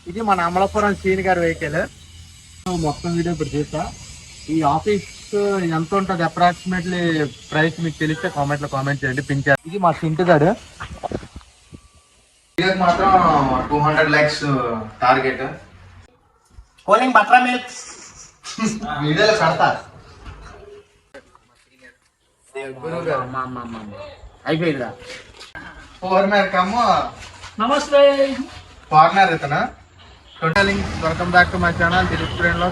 ఇది మన అమలాపురం సీని గారి వెహికల్. మొత్తం వీడియో ఇప్పుడు చేస్తా. ఈ ఆఫీస్ ఎంత ఉంటుంది అప్రాక్సిమేట్లీ ప్రైస్ మీకు తెలిస్తే కామెంట్ చేయండి. ఇది మా చింటు గారు. వీడియోకి మాత్రం 200 lakhs టార్గెట్. కూలింగ్ బట్రా మిల్క్ వీడియోలో కడతా. అయిపోయిందిరా. ఫార్నర్ కమ్ నమస్తే. ఫార్నర్ ఇతను. Welcome back to my channel Dilip friend లో.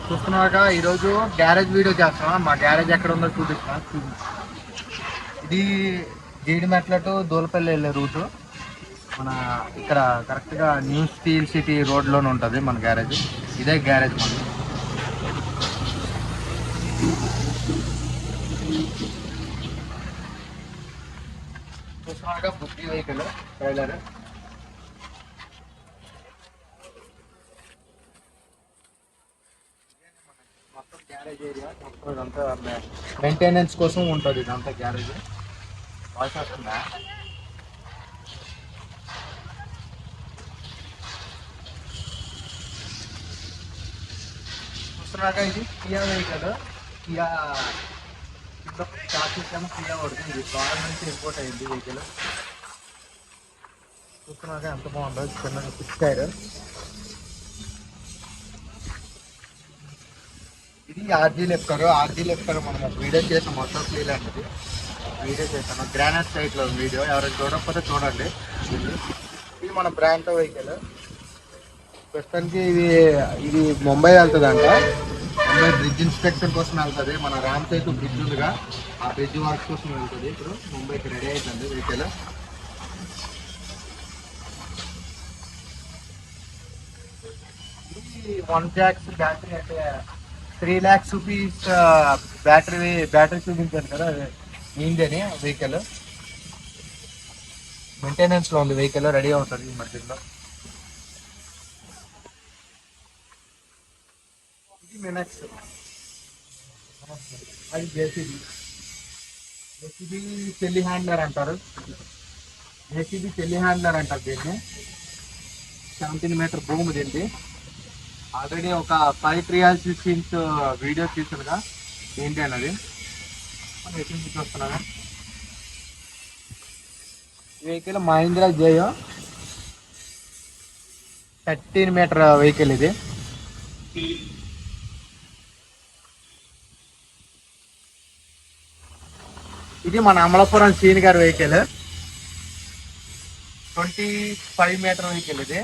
చూస్తున్నాక ఈరోజు గ్యారేజ్ వీడియో చేస్తున్నాం. మా గ్యారేజ్ ఎక్కడ ఉందో చూపిస్తున్నా. ఇది జీడిమెట్ల టు దూలపల్లి వెళ్ళే రూటు. మన ఇక్కడ కరెక్ట్గా న్యూ స్టీల్ సిటీ రోడ్లోనే ఉంటుంది మన గ్యారేజ్. ఇదే గ్యారేజ్ మన. చూస్తున్నాక బుద్ధి వెహికల్ ట్రైలర్. మొత్తం గ్యారేజ్ ఏరియా. మొత్తం ఇదంతా మెయింటెనెన్స్ కోసం ఉంటుంది ఇదంతా గ్యారేజ్. వాయిస్ వస్తుందా? చూస్తున్నాక ఇది కియా వెహికల్. కియా స్టార్ట్ చేసాము. కియా పడుతుంది. ఫారెన్ నుంచి ఇంపోర్ట్ అయింది వెహికల్. చూస్తున్నాక ఎంత బాగుందో. చిన్న 6 టైర్. ఇది ఆర్జీ లెఫ్టర్ మనం ఒక వీడియో చేసాం. మొత్తం క్లీన్ అనేది వీడియో చేశాను. గ్రానైట్ సైట్లో వీడియో. ఎవరైనా చూడకపోతే చూడండి. ఇది మన బ్రాండ్ వెహికల్. ప్రస్తుతానికి ఇది ముంబై వెళ్తుందంట. ముంబై బ్రిడ్జ్ ఇన్స్పెక్షన్ కోసం వెళ్తుంది. మన రామ్ సేతు బ్రిడ్జ్ ఉందిగా, ఆ బ్రిడ్జ్ వర్క్ కోసం వెళ్తుంది. ఇప్పుడు ముంబైకి రెడీ అవుతుంది వెహికల్. ఇది 1 lakhs బ్యాటరీ, అంటే 3 lakhs రూపీస్ బ్యాటరీ చూపించాను కదా, ఏంటని వెహికల్. మెయింటెనెన్స్లో ఉంది వెహికల్. రెడీ అవుతుంది ఈ మధ్యలో. ఇది మినక్స్. అది జేసీబీ టెలి హ్యాండ్లర్ అంటారు. దీన్ని. 17 మీటర్ భూమి దీన్ని. ఆల్రెడీ ఒక 5 trials వీడియో తీసుకుగా ఏంటి అన్నది వస్తున్నాగా. ఈ వెహికల్ మహీంద్రా జయో 13 మీటర్ వెహికల్ ఇది. ఇది మన అమలాపురం సీని గారి వెహికల్. 25 మీటర్ వెహికల్ ఇది.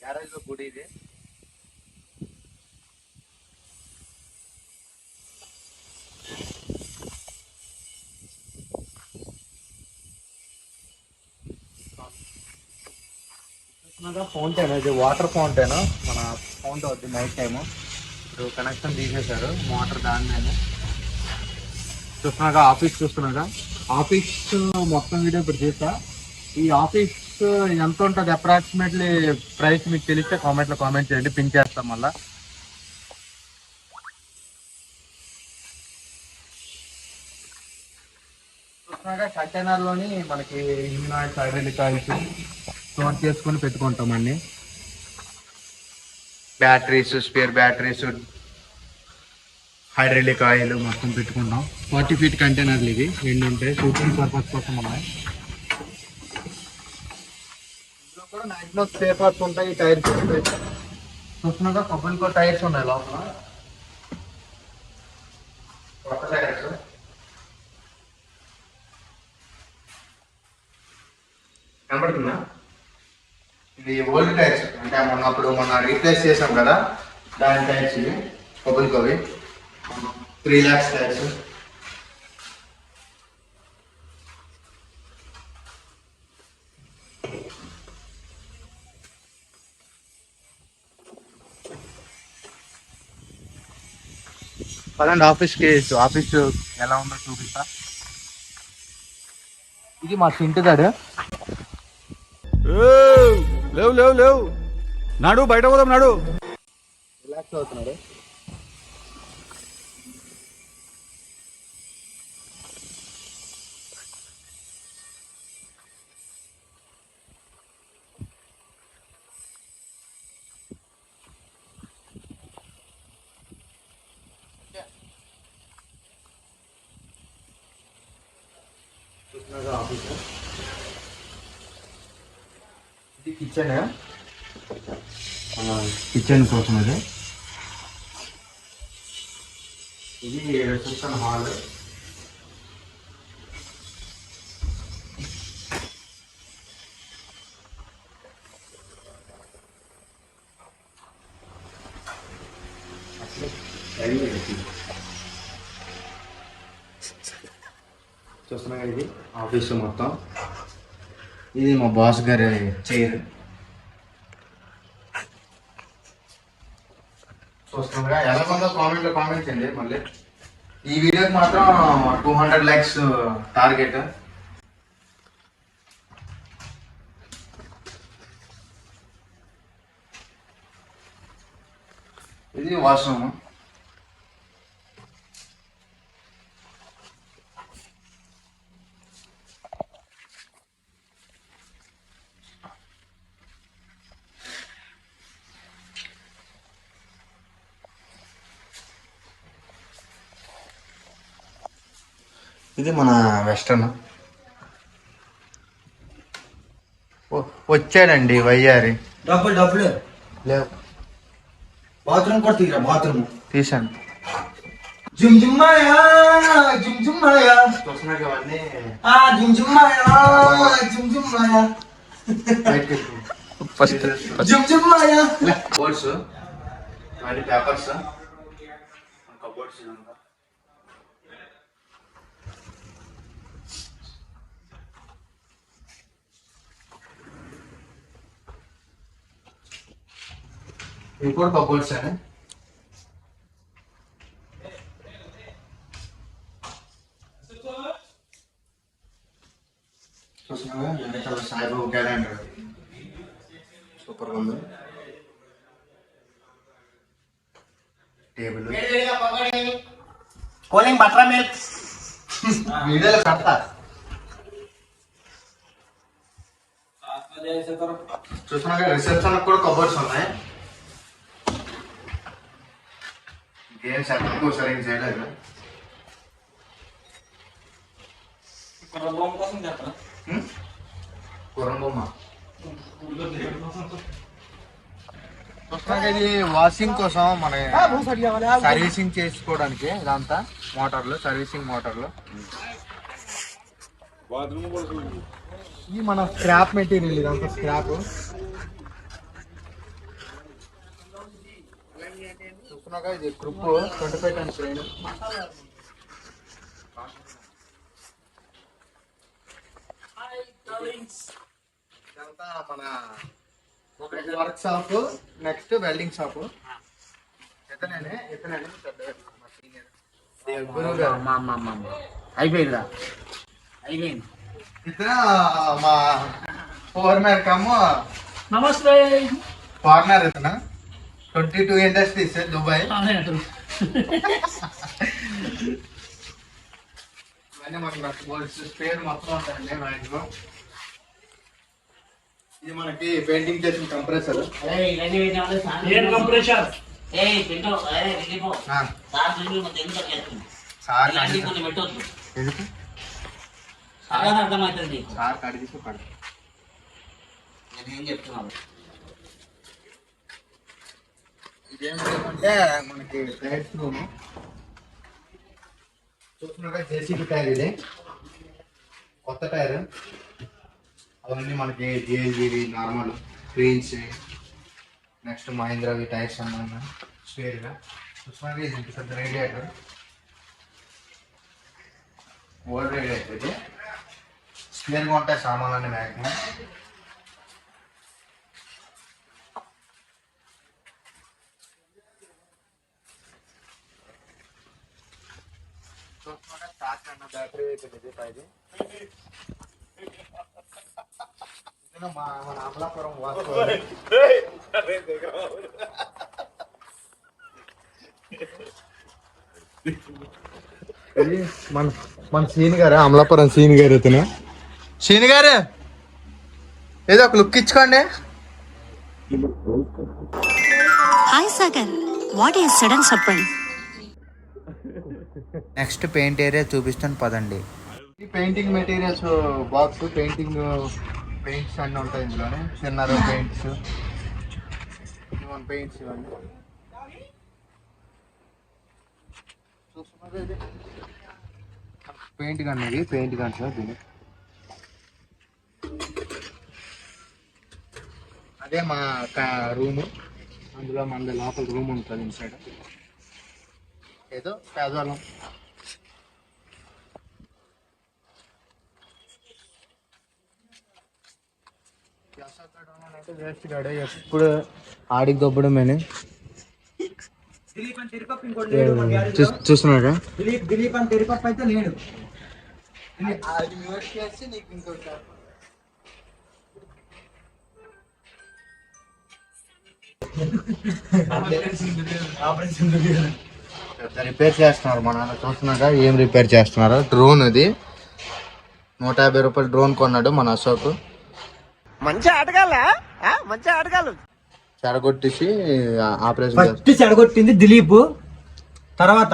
గ్యారేజ్ లో గుడి ఇది. ఫౌంటైన్, ఇది వాటర్ ఫౌంటైన్. మన ఫౌంట్ అవుద్ది నైట్ టైము. ఇప్పుడు కనెక్షన్ తీసేశారు మోటార్ దానిలోనే. చూస్తున్నాగా ఆఫీస్ మొత్తం వీడియో ఇప్పుడు చేస్తా. ఈ ఆఫీస్ ఎంత ఉంటుంది అప్రాక్సిమేట్లీ ప్రైస్ మీకు తెలిస్తే కామెంట్ చేయండి. పిన్ చేస్తాం మళ్ళా. చూస్తున్నాగా కంటైనర్లోని మనకి engine oils, hydraulic oils store చేసుకొని పెట్టుకుంటాం అన్ని. Batteries, spare batteries, hydraulic oil మొత్తం పెట్టుకుంటాం. 40 feet కంటైనర్లు ఇవి. 2 ఉంటాయి. షూటింగ్ పర్పస్ కోసం ఉన్నాయి. ఇందులో కూడా మ్యాక్సిమం స్పేర్ పార్ట్స్ ఉంటాయి. ఈ టైర్స్ చూస్తున్నాగా కొబ్బరికో టైర్స్ ఉన్నాయి లోపల. కొత్త టైర్స్. కనబడుతుందా? ఇది ఓల్డ్ టైర్స్, అంటే మొన్న రీప్లేస్ చేసాం కదా, దాని టైర్స్ ఇవి. కొబ్బరికోవి 3 lakhs టైర్స్. పదండి ఆఫీస్ ఎలా ఉందో చూపిస్తా. ఇది మా చింటు గారు. లేవు లేవు లేవు నాడు బయట పోదాం నాడు. రిలాక్స్ అవుతున్నాడు. ఆఫీస్ ఇది కిచెన్, కిచెన్ కోసం ఇది రిసెప్షన్ హాల్. చూస్తున్నా ఇది ఆఫీస్ మొత్తం. ఇది మా బాస్ గారి చైర్. చూస్తున్నా ఎలా ఉందో కామెంట్ చేయండి. మళ్ళీ ఈ వీడియోకి మాత్రం 200 likes టార్గెట్. ఇది వాష్రూమ్. ఇది మన వెస్టర్న్. వచ్చాడండి వయ్యారి. డబ్బులు లేవు, బాత్రూమ్ కూడా తీరా. బాత్రూమ్ తీసాను. జుమ్ జుమ్మాయా జుమ్ జుమ్మాయా చూస్తున్నాక అవన్నీ జుమ్ జుమ్మాయా జుమ్ జుమ్మాయా ఫస్ట్ జుమ్ జుమ్మాయా. కబోర్డ్స్, ఇవన్నీ పేపర్స్. కబోర్డ్స్ ఇవి కూడా కబోర్డ్స్ అని. చూస్తున్నావా వెనకాల సాయిబాబు క్యాలెండర్ సూపర్గా ఉంది. Table, cooling butter milk. వీడియోలో కడతా. చూస్తున్నాగా రిసెప్షన్ కూడా కబోర్డ్స్ ఉన్నాయి. గేమ్స్ ఎక్కడికి సరిగ్గా చేయలేదు. కుర్రం బొమ్మ. చూస్తున్నాగా ఇది వాషింగ్ కోసం మన సర్వీసింగ్ చేసుకోవడానికి. ఇదంతా మోటార్లు, సర్వీసింగ్ మోటార్లు. ఇది మన స్క్రాప్ మెటీరియల్. ఇదంతా స్క్రాప్. చూస్తున్నాగా ఇది గ్రూప్ 25 టన్స్ ట్రైన్. ఇదంతా మన work shop, next welding shop. ఇతనే అయిపోయిందిరా, అయిపోయింది. ఇతను మా ఫోర్మర్ కమ్ నమస్తే. ఫార్నర్. ఇతను 22 ఇండస్ట్రీస్ దుబాయ్. ఇవన్నీ మనకి బోల్డ్స్ స్పేర్ మొత్తం ఉంటాయండి మ్యాక్సిమం. ఇది మనకి పెయింటింగ్ చేసిన కంప్రెసర్. ఏం కంప్రెషర్? సార్ పెట్టొద్దు, ఎందుకు అర్థమవుతుంది. సార్ కడిగి పడ. నేనేం చెప్తున్నాను, ఇదేంటంటే మనకి టైర్స్ రూమ్. చూస్తున్నారా జేసీబీ టైర్. ఇది కొత్త టైర్. అవన్నీ మనకి జిఎల్జీవి నార్మల్ క్రీన్స్, నెక్స్ట్ మహీంద్రావి టైర్స్ అన్న స్పేర్గా. చూస్తున్నారా ఇది ఇంత పెద్ద రేడియేటర్. Old radiator. ఇది స్పేర్గా ఉంటాయి సామాన్లన్నీ మ్యాక్సిమం. బ్యాటరీ మన అమలాపురం వాస్తు మన మన సీని గారు అమలాపురం సీని గారు ఇతను. సీని గారు ఏదో ఒక లుక్ ఇచ్చుకోండి. Hi Sagar, what is sudden surprise? Next paint area చూపిస్తాను పదండి. ఈ painting materials box painting paints అన్నీ ఉంటాయి ఇందులోనే. చిన్నారు పెయింట్స్ పెయింట్స్ ఇవన్నీ పెయింట్ గన్. ఇది పెయింట్ గన్ సార్. దీన్ని అదే మా రూము. అందులో మన లోపల రూమ్ ఉంటుంది ఇన్సైడ్. ఏదో పేదవాళ్ళం. వేస్ట్ గాడే ఎప్పుడు ఆడికి దొబ్బడమేని చూస్తున్నారా. దిలీప్ అని తెరిపప్పు అయితే లేడు. రిపేర్ చేస్తున్నారు మన చూస్తున్నాగా. ఏం రిపేర్ చేస్తున్నారు? డ్రోన్. అది 150 రూపాయలు డ్రోన్ కొన్నాడు మన అశోక్. మంచి ఆటగాళ్ళు చెడగొట్టేసి ఆపరేషన్ ఫస్ట్ చెడగొట్టింది దిలీప్. తర్వాత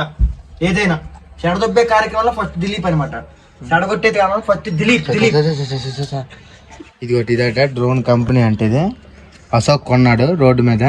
ఏదైనా చెడదొబ్బే కార్యక్రమంలో ఫస్ట్ దిలీప్ అనమాట. చెడగొట్టేది కావాలి ఫస్ట్ దిలీప్. ఇదిగోటి ఇదట డ్రోన్ కంపెనీ అంటే. ఇది అశోక్ కొన్నాడు రోడ్డు మీద.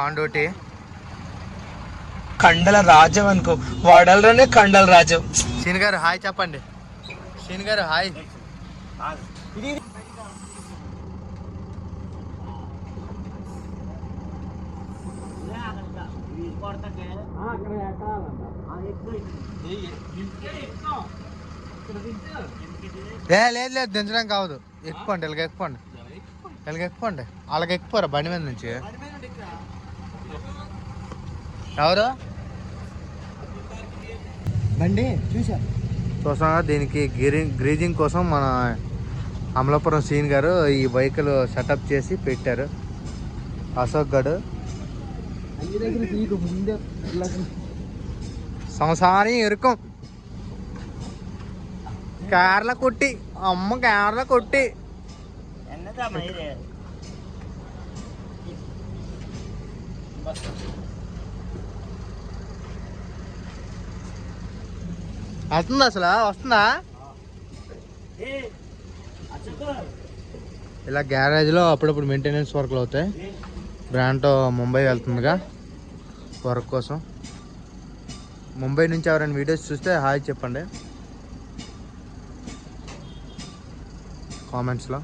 ఆన్ డ్యూటీ కండల రాజం అనుకో, వాడలనే కండల రాజం. సీన్ గారు హాయ్ చెప్పండి. సీన్ గారు హాయ్. లేదు లేదు దించడం కావదు. ఎక్కుకోండి ఇలాగ ఎక్కుకోండి. ఇలాగ ఎక్కుకోండి. అలాగ ఎక్కుపోరా బండి మీద నుంచి. ఎవరు బండి చూసా. దీనికి గ్రీజింగ్ కోసం మన అమలాపురం సీన్ గారు ఈ బైకులు సెటప్ చేసి పెట్టారు. అశోక్ గడు సంసారి ఇరుకం కేరళ కొట్టి అమ్మ కేరళ కొట్టి వస్తుందా? అసలు వస్తుందా? ఇలా గ్యారేజ్లో అప్పుడప్పుడు మెయింటెనెన్స్ వర్క్లు అవుతాయి. బ్రాంటో ముంబై వెళ్తుందిగా వర్క్ కోసం. ముంబై నుంచి ఎవరైనా వీడియోస్ చూస్తే హాయ్ చెప్పండి కామెంట్స్లో.